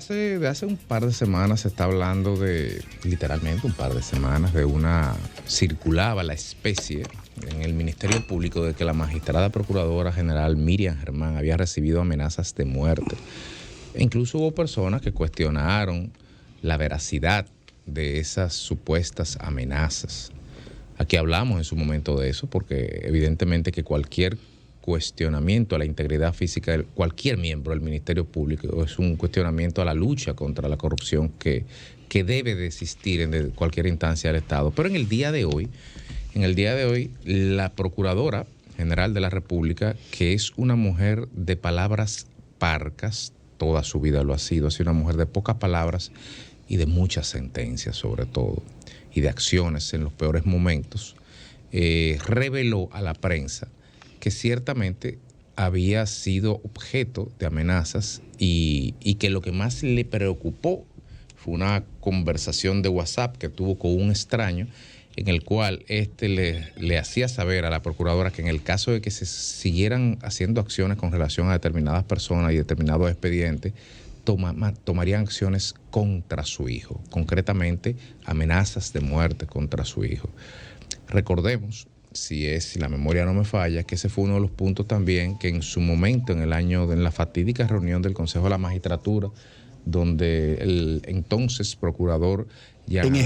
de hace un par de semanas se está hablando de, literalmente un par de semanas, circulaba la especie en el Ministerio Público de que la magistrada procuradora general Miriam Germán había recibido amenazas de muerte. E incluso hubo personas que cuestionaron la veracidad de esas supuestas amenazas. Aquí hablamos en su momento de eso, porque evidentemente que cualquier cuestionamiento a la integridad física de cualquier miembro del Ministerio Público es un cuestionamiento a la lucha contra la corrupción que debe de existir en cualquier instancia del Estado. Pero en el día de hoy, la Procuradora General de la República, que es una mujer de palabras parcas, toda su vida lo ha sido una mujer de pocas palabras y de muchas sentencias sobre todo, y de acciones en los peores momentos, reveló a la prensa que ciertamente había sido objeto de amenazas y que lo que más le preocupó fue una conversación de WhatsApp que tuvo con un extraño en el cual le hacía saber a la procuradora que en el caso de que se siguieran haciendo acciones con relación a determinadas personas y determinados expedientes, tomarían acciones contra su hijo, concretamente amenazas de muerte contra su hijo. Recordemos, si la memoria no me falla, que ese fue uno de los puntos también que en su momento, en la fatídica reunión del Consejo de la Magistratura, donde el entonces procurador ya en el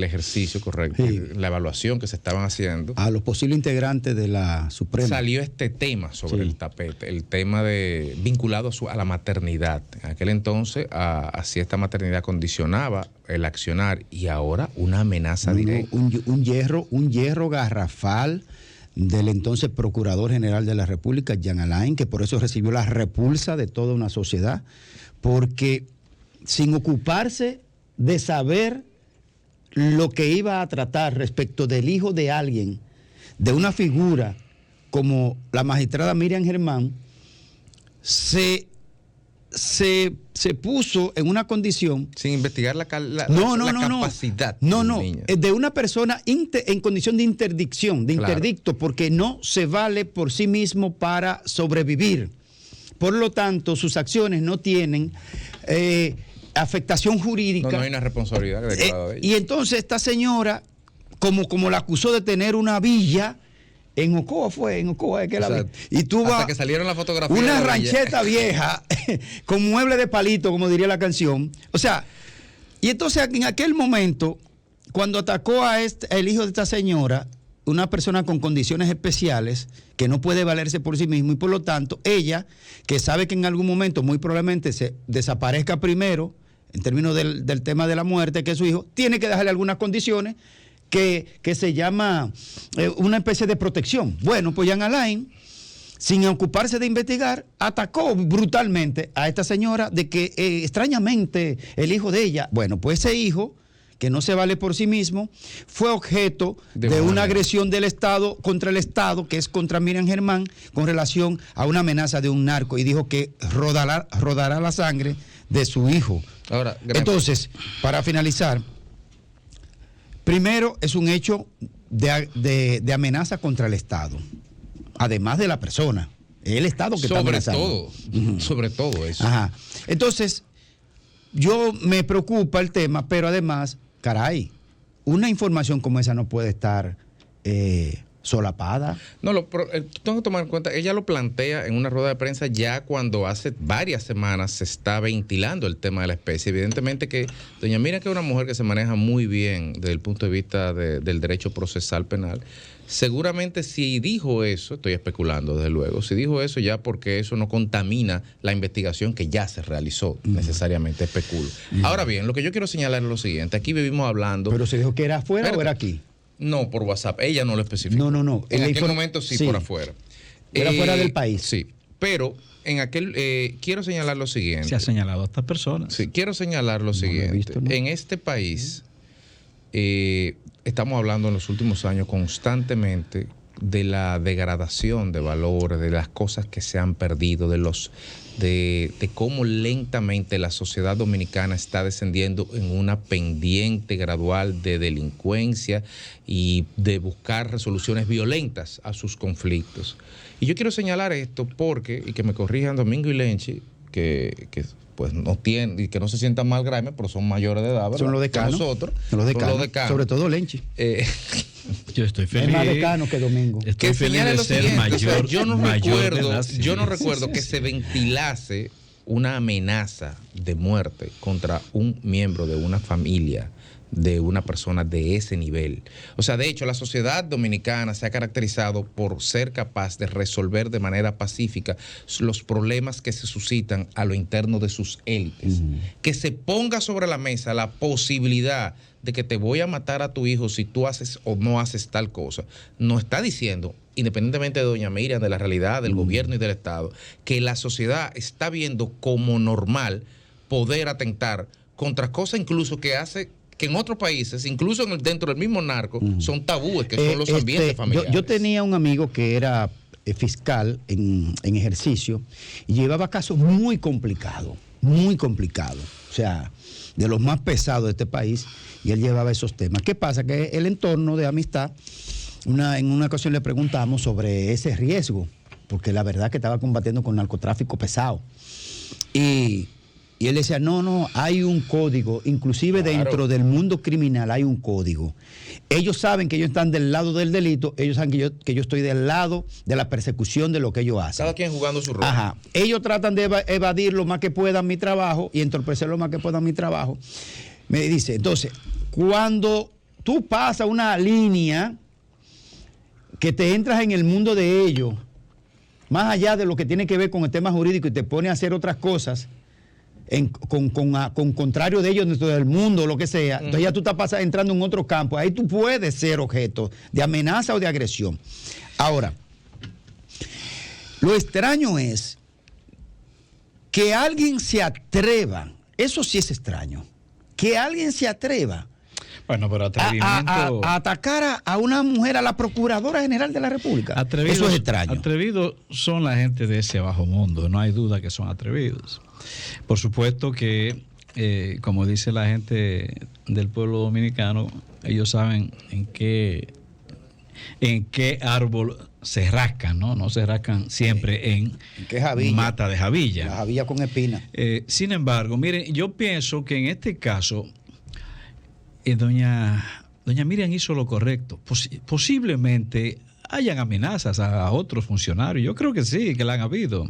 ejercicio, correcto, sí, la evaluación que se estaban haciendo a los posibles integrantes de la Suprema, salió este tema sobre el tapete, el tema vinculado a la maternidad. En aquel entonces, así esta maternidad condicionaba el accionar, y ahora una amenaza directa. Un hierro garrafal del entonces Procurador General de la República, Jean Alain, que por eso recibió la repulsa de toda una sociedad, porque sin ocuparse de saber lo que iba a tratar respecto del hijo de alguien, de una figura como la magistrada Miriam Germán, se puso en una condición sin investigar la capacidad de una persona en condición de interdicción, interdicto, porque no se vale por sí mismo para sobrevivir. Por lo tanto, sus acciones no tienen afectación jurídica. No hay una responsabilidad declarada de ella. Y entonces esta señora, como la acusó de tener una villa en Ocoa, y tuvo hasta que salieron las fotografías, una rancheta vieja con mueble de palito, como diría la canción. O sea, y entonces en aquel momento, cuando atacó a el hijo de esta señora, una persona con condiciones especiales que no puede valerse por sí mismo, y por lo tanto ella, que sabe que en algún momento muy probablemente se desaparezca primero en términos del tema de la muerte, que es su hijo, tiene que dejarle algunas condiciones que se llama una especie de protección. Bueno, pues Jean Alain, sin ocuparse de investigar, atacó brutalmente a esta señora de que extrañamente el hijo de ella, bueno, pues ese hijo, que no se vale por sí mismo, fue objeto de una agresión del Estado contra el Estado, que es contra Miriam Germán, con relación a una amenaza de un narco, y dijo que rodará la sangre de su hijo. Ahora, entonces, para finalizar, primero es un hecho de amenaza contra el Estado, además de la persona, el Estado que está amenazando. Sobre todo eso. Ajá. Entonces, yo me preocupa el tema, pero además, caray, una información como esa no puede estar solapada. No, tengo que tomar en cuenta, ella lo plantea en una rueda de prensa ya cuando hace varias semanas se está ventilando el tema de la especie. Evidentemente que doña Miriam, que es una mujer que se maneja muy bien desde el punto de vista del derecho procesal penal, seguramente si dijo eso, estoy especulando desde luego, si dijo eso ya porque eso no contamina la investigación que ya se realizó, necesariamente especulo. Ahora bien, lo que yo quiero señalar es lo siguiente, aquí vivimos hablando... ¿Pero se dijo que era afuera o era aquí? No, por WhatsApp, ella no lo especificó. No. En aquel momento sí, por afuera. Era fuera del país. Sí, pero en aquel... quiero señalar lo siguiente. Se ha señalado a estas personas. Sí, quiero señalar lo siguiente. Visto, ¿no? En este país... estamos hablando en los últimos años constantemente de la degradación de valores, de las cosas que se han perdido, de cómo lentamente la sociedad dominicana está descendiendo en una pendiente gradual de delincuencia y de buscar resoluciones violentas a sus conflictos. Y yo quiero señalar esto porque, y que me corrijan Domingo y Lenchi, pues no tienen y que no se sientan mal graves, pero son mayores de edad, ¿verdad? Son los decanos. Nosotros, son los decanos. Sobre todo Lenchi. Yo estoy feliz. Es más decano que Domingo. Estoy feliz de ser mayor. O sea, yo no recuerdo Sí, que sí. se ventilase una amenaza de muerte contra un miembro de una familia, de una persona de ese nivel. O sea, de hecho, la sociedad dominicana se ha caracterizado por ser capaz de resolver de manera pacífica los problemas que se suscitan a lo interno de sus élites. Que se ponga sobre la mesa la posibilidad de que te voy a matar a tu hijo si tú haces o no haces tal cosa. No está diciendo, independientemente de doña Miriam, de la realidad del gobierno y del Estado, que la sociedad está viendo como normal poder atentar contra cosas incluso que hace que en otros países, incluso dentro del mismo narco, son tabúes, que son los ambientes familiares. Yo tenía un amigo que era fiscal en ejercicio y llevaba casos muy complicados, o sea, de los más pesados de este país, y él llevaba esos temas. ¿Qué pasa? Que el entorno de amistad, en una ocasión le preguntamos sobre ese riesgo, porque la verdad que estaba combatiendo con narcotráfico pesado. Y él decía, no, hay un código, inclusive dentro del mundo criminal hay un código. Ellos saben que ellos están del lado del delito, ellos saben que yo estoy del lado de la persecución de lo que ellos hacen. Cada quien jugando su rol. Ajá. Ellos tratan de evadir lo más que puedan mi trabajo y entorpecer lo más que puedan mi trabajo. Me dice, entonces, cuando tú pasas una línea que te entras en el mundo de ellos, más allá de lo que tiene que ver con el tema jurídico y te pone a hacer otras cosas, con contrario de ellos dentro del mundo, lo que sea, entonces ya tú estás entrando en otro campo, ahí tú puedes ser objeto de amenaza o de agresión. Ahora, lo extraño es que alguien se atreva, eso sí es extraño, que alguien se atreva Bueno, pero atrevimiento... a atacar a una mujer, a la Procuradora General de la República. Eso es extraño. Atrevidos son la gente de ese bajo mundo, no hay duda que son atrevidos. Por supuesto que, como dice la gente del pueblo dominicano, ellos saben en qué árbol se rascan, ¿no? No se rascan siempre en ¿qué jabilla? Mata de jabilla. La jabilla con espina. Sin embargo, miren, yo pienso que en este caso... doña Miriam hizo lo correcto. Posiblemente hayan amenazas a otros funcionarios. Yo creo que sí, que la han habido.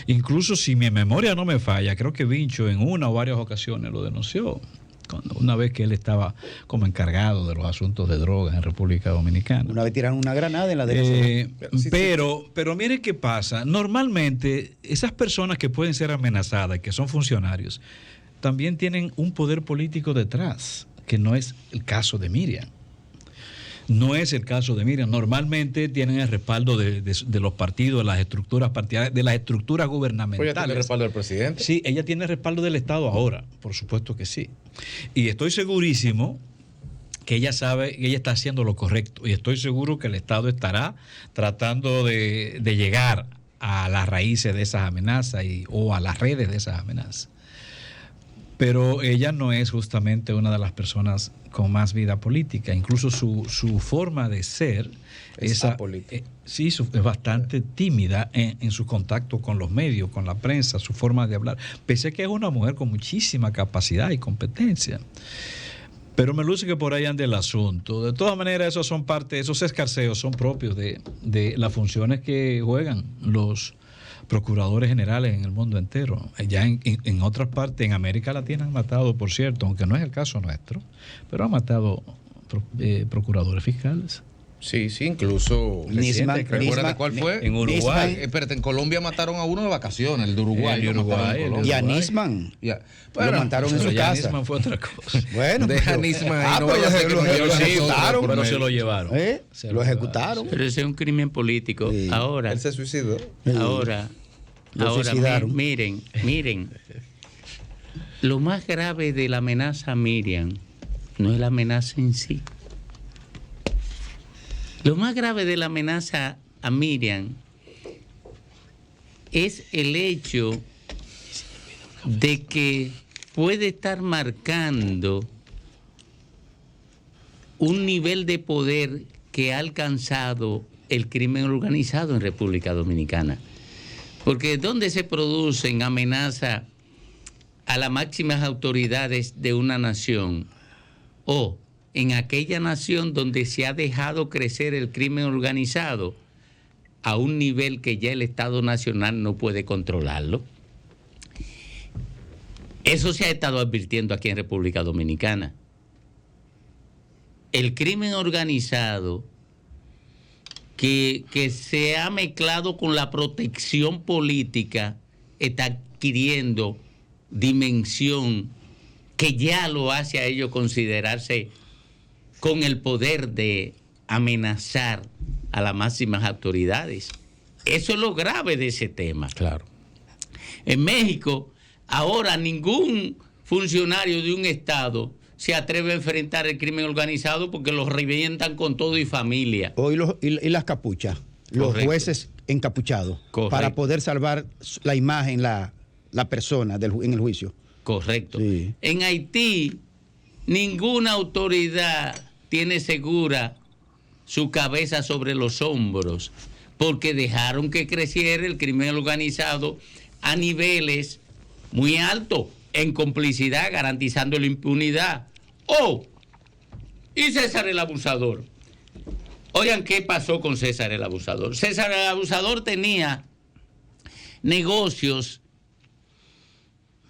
Incluso si mi memoria no me falla, creo que Vincho en una o varias ocasiones lo denunció. Una vez que él estaba como encargado de los asuntos de drogas en República Dominicana. Una vez tiraron una granada en la delegación. Pero mire qué pasa. Normalmente esas personas que pueden ser amenazadas, que son funcionarios, también tienen un poder político detrás, que no es el caso de Miriam. No es el caso de Miriam. Normalmente tienen el respaldo de los partidos, de las estructuras partidarias, de las estructuras gubernamentales. ¿Ella tiene el respaldo del presidente? Sí, ella tiene el respaldo del Estado ahora, por supuesto que sí. Y estoy segurísimo que ella sabe que ella está haciendo lo correcto. Y estoy seguro que el Estado estará tratando de llegar a las raíces de esas amenazas o a las redes de esas amenazas. Pero ella no es justamente una de las personas con más vida política. Incluso su forma de ser es bastante tímida en su contacto con los medios, con la prensa, su forma de hablar. Pese a que es una mujer con muchísima capacidad y competencia. Pero me luce que por ahí anda el asunto. De todas maneras, esos escarceos son propios de las funciones que juegan los procuradores generales en el mundo entero. Ya en otras partes, en América Latina han matado, por cierto, aunque no es el caso nuestro, pero han matado procuradores fiscales. Sí, incluso ¿recuerda cuál fue? En Uruguay. Espérate, en Colombia mataron a uno de vacaciones, el de Uruguay. Y a Nisman. Bueno, lo mataron en su casa. Nisman fue otra cosa. Bueno, deja Nisman ahí, no pero vaya a ser que lo ejecutaron. Pero se lo llevaron. Lo ejecutaron. Pero ese es un crimen político. Sí. Ahora, él se suicidó. ahora, miren. Lo más grave de la amenaza a Miriam no es la amenaza en sí. Lo más grave de la amenaza a Miriam es el hecho de que puede estar marcando un nivel de poder que ha alcanzado el crimen organizado en República Dominicana. Porque ¿dónde se producen amenazas a las máximas autoridades de una nación? O en aquella nación donde se ha dejado crecer el crimen organizado a un nivel que ya el Estado Nacional no puede controlarlo. Eso se ha estado advirtiendo aquí en República Dominicana. El crimen organizado que se ha mezclado con la protección política está adquiriendo dimensión que ya lo hace a ellos considerarse con el poder de amenazar a las máximas autoridades. Eso es lo grave de ese tema. Claro. En México, ahora ningún funcionario de un estado se atreve a enfrentar el crimen organizado porque los revientan con todo y familia. Y las capuchas, los Correcto. jueces encapuchados, Correcto. para poder salvar la imagen, la persona en el juicio. Correcto. Sí. En Haití, ninguna autoridad tiene segura su cabeza sobre los hombros porque dejaron que creciera el crimen organizado a niveles muy altos, en complicidad, garantizando la impunidad. Y César el Abusador. Oigan, ¿qué pasó con César el Abusador? César el Abusador tenía negocios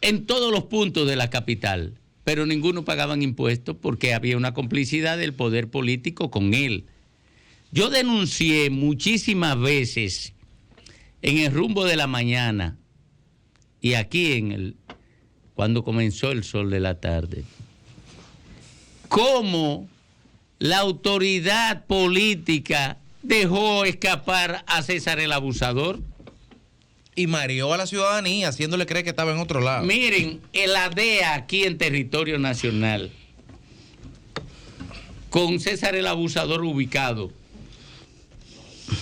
en todos los puntos de la capital, pero ninguno pagaban impuestos porque había una complicidad del poder político con él. Yo denuncié muchísimas veces en el Rumbo de la Mañana y aquí cuando comenzó el Sol de la Tarde, cómo la autoridad política dejó escapar a César el Abusador. Y mareó a la ciudadanía, haciéndole creer que estaba en otro lado. Miren, el ADEA aquí en territorio nacional, con César el Abusador ubicado,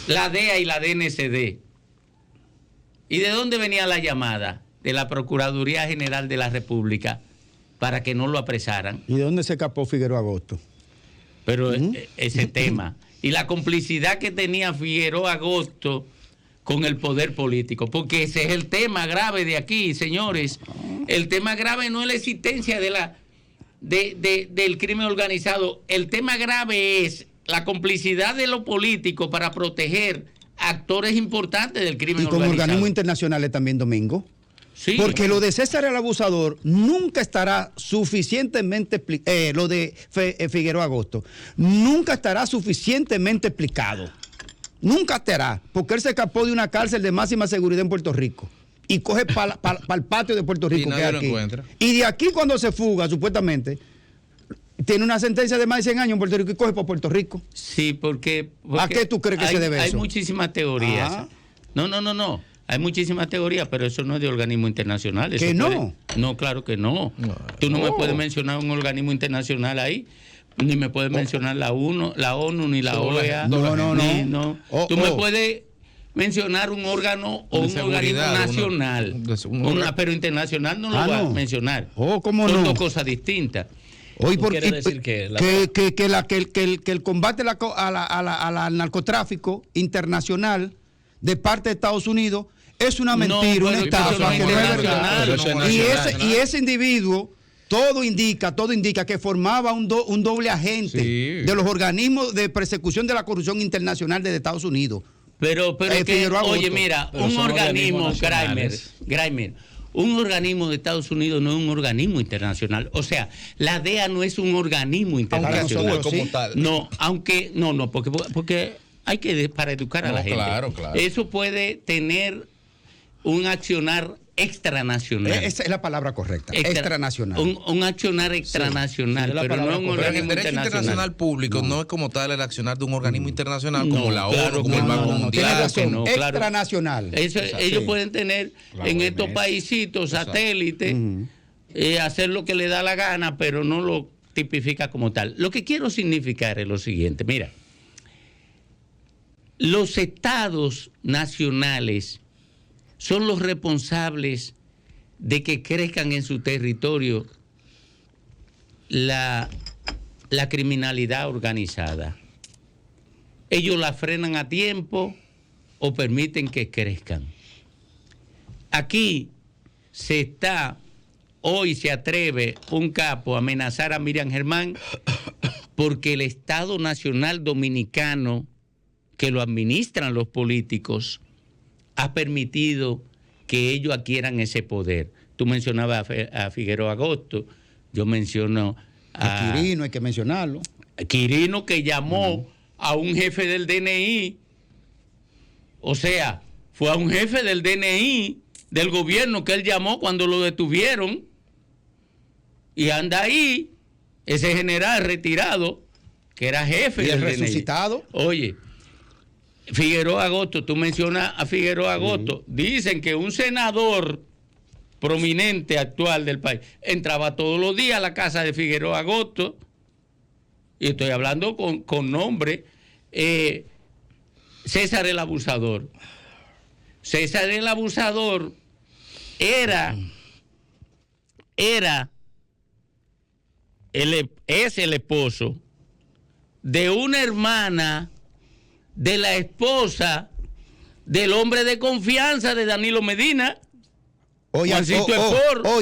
la DEA y la DNCD. ¿Y de dónde venía la llamada? De la Procuraduría General de la República para que no lo apresaran. ¿Y de dónde se escapó Figueroa Agosto? Pero ese tema. Y la complicidad que tenía Figueroa Agosto con el poder político. Porque ese es el tema grave de aquí, señores. El tema grave no es la existencia del crimen organizado. El tema grave es la complicidad de los políticos para proteger actores importantes del crimen Y con organizado. organismos internacionales también, Domingo. Sí. Porque lo de César el Abusador nunca estará suficientemente lo de Figueroa Agosto nunca estará suficientemente explicado. Nunca estará, porque él se escapó de una cárcel de máxima seguridad en Puerto Rico y coge para el patio de Puerto Rico, Y nadie que es lo aquí. encuentra. Y de aquí cuando se fuga, supuestamente, tiene una sentencia de más de 100 años en Puerto Rico y coge para Puerto Rico. Sí, porque ¿A qué tú crees que se debe hay eso? muchísimas teorías. Ah. No. Hay muchísimas teorías, pero eso no es de organismo internacional. Eso ¿Que no? No, claro que no. Tú no me puedes mencionar un organismo internacional ahí, ni me puedes mencionar la ONU, ni la OEA. No. Tú me puedes mencionar un órgano o un organismo nacional. Pero internacional no lo vas a mencionar. ¿Cómo Son no? dos cosas distintas. Hoy quiere decir que el combate al narcotráfico internacional de parte de Estados Unidos es una mentira, una estafa, que no es verdad. Y ese individuo, todo indica que formaba un doble agente de los organismos de persecución de la corrupción internacional de Estados Unidos. Pero oye, mira, un organismo, Graimer, un organismo de Estados Unidos no es un organismo internacional. O sea, la DEA no es un organismo internacional. Como tal. No, porque hay que para educar a la gente. Claro. Eso puede tener un accionar extranacional. Esa es la palabra correcta, extranacional. Un accionar extranacional, sí, pero no un Pero en el organismo derecho internacional público no es como tal el accionar de un organismo internacional como la ONU, como el Banco Mundial. Extranacional. Ellos pueden tener en estos paisitos satélites hacer lo que le da la gana, pero no lo tipifica como tal. Lo que quiero significar es lo siguiente, mira, los estados nacionales son los responsables de que crezcan en su territorio la criminalidad organizada. Ellos la frenan a tiempo o permiten que crezcan. aquí hoy se atreve un capo a amenazar a Miriam Germán porque el Estado Nacional Dominicano, que lo administran los políticos, ha permitido que ellos adquieran ese poder. Tú mencionabas a Figueroa Agosto, yo menciono a Quirino, hay que mencionarlo. Quirino, que llamó a un jefe del DNI, o sea, fue a un jefe del DNI del gobierno que él llamó cuando lo detuvieron, y anda ahí ese general retirado que era jefe del DNI. Resucitado. Oye, Figueroa Agosto, tú mencionas a Figueroa Agosto, dicen que un senador prominente actual del país entraba todos los días a la casa de Figueroa Agosto, y estoy hablando con nombre, César el Abusador. César el Abusador es el esposo de una hermana de la esposa del hombre de confianza de Danilo Medina. Oye,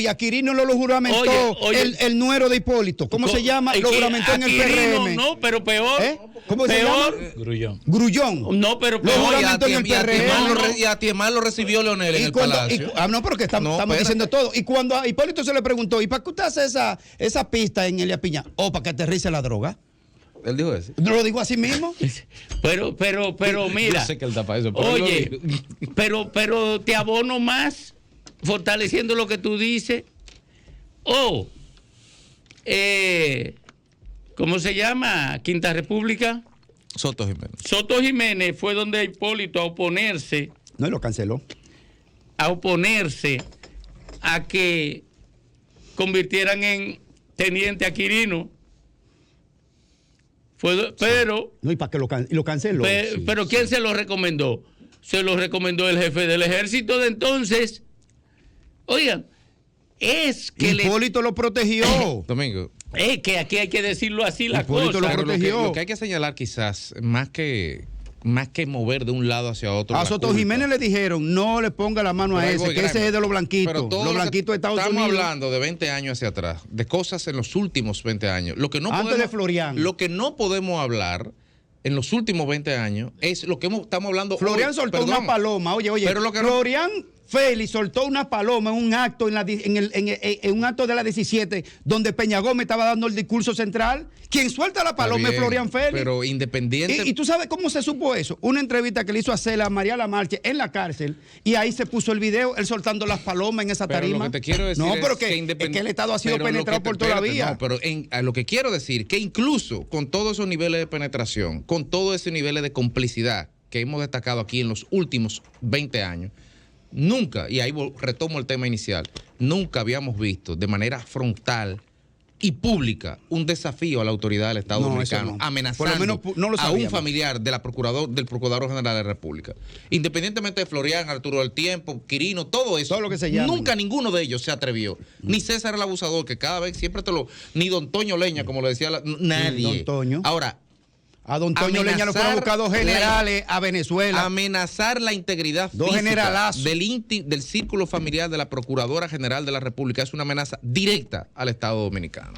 a Quirino lo juramentó el nuero de Hipólito. ¿Cómo se llama? Lo juramentó en el PRM. No, pero peor. ¿Cómo se llama? Grullón. No, pero lo juramentó en el PRM. Y a Tiemar lo recibió Leonel en el Palacio. No, pero que estamos diciendo todo. Y cuando a Hipólito se le preguntó, ¿y para qué usted hace esa pista en Elia Piña? Para que aterrice la droga. Él dijo eso. ¿No lo dijo así mismo? Pero mira. Yo sé que él tapa eso. Oye, pero te abono más, fortaleciendo lo que tú dices. ¿Cómo se llama? Quinta República. Soto Jiménez. Soto Jiménez fue donde Hipólito a oponerse. No, y lo canceló. A oponerse a que convirtieran en teniente a Quirino. Pero. No, y para que lo canceló. Pero ¿quién se lo recomendó? Se lo recomendó el jefe del ejército de entonces. Oigan, es que Hipólito lo protegió. Domingo. Es que aquí hay que decirlo así la cosa. Lo protegió. Lo que hay que señalar quizás, más que mover de un lado hacia otro. A Soto Jiménez le dijeron, no le ponga la mano a ese, que ese es de los blanquitos. Los blanquitos de Estados Unidos. Estamos hablando de 20 años hacia atrás, de cosas en los últimos 20 años. Antes de Florian. Lo que no podemos hablar en los últimos 20 años es lo que estamos hablando. Florian soltó una paloma. Oye, pero Florian Félix soltó una paloma en un acto en un acto de la 17 donde Peña Gómez estaba dando el discurso central. Quien suelta la paloma es Florian Félix. Pero independiente. Y tú sabes cómo se supo eso. Una entrevista que le hizo a Cela María Lamarche en la cárcel, y ahí se puso el video, él soltando las palomas en esa tarima. Pero lo que te quiero decir es que el Estado ha sido penetrado por toda la vía. No, pero a lo que quiero decir, que incluso con todos esos niveles de penetración, con todos esos niveles de complicidad que hemos destacado aquí en los últimos 20 años, nunca, y ahí retomo el tema inicial, nunca habíamos visto de manera frontal y pública un desafío a la autoridad del Estado Dominicano, amenazando a un familiar del Procurador General de la República. Independientemente de Florian, Arturo del Tiempo, Quirino, todo eso, todo lo que se llama. Nunca ninguno de ellos se atrevió. Ni César el Abusador, que cada vez siempre ni Don Toño Leña, como le decía nadie. Don Toño. Ahora, a Don Toño Leña lo fueron buscados generales a Venezuela. Amenazar la integridad física del círculo familiar de la Procuradora General de la República es una amenaza directa al Estado Dominicano.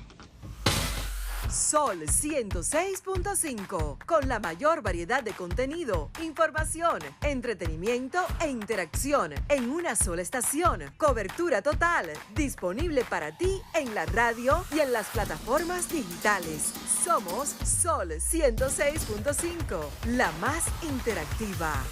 Sol 106.5, con la mayor variedad de contenido, información, entretenimiento e interacción en una sola estación. Cobertura total, disponible para ti en la radio y en las plataformas digitales. Somos Sol 106.5, la más interactiva.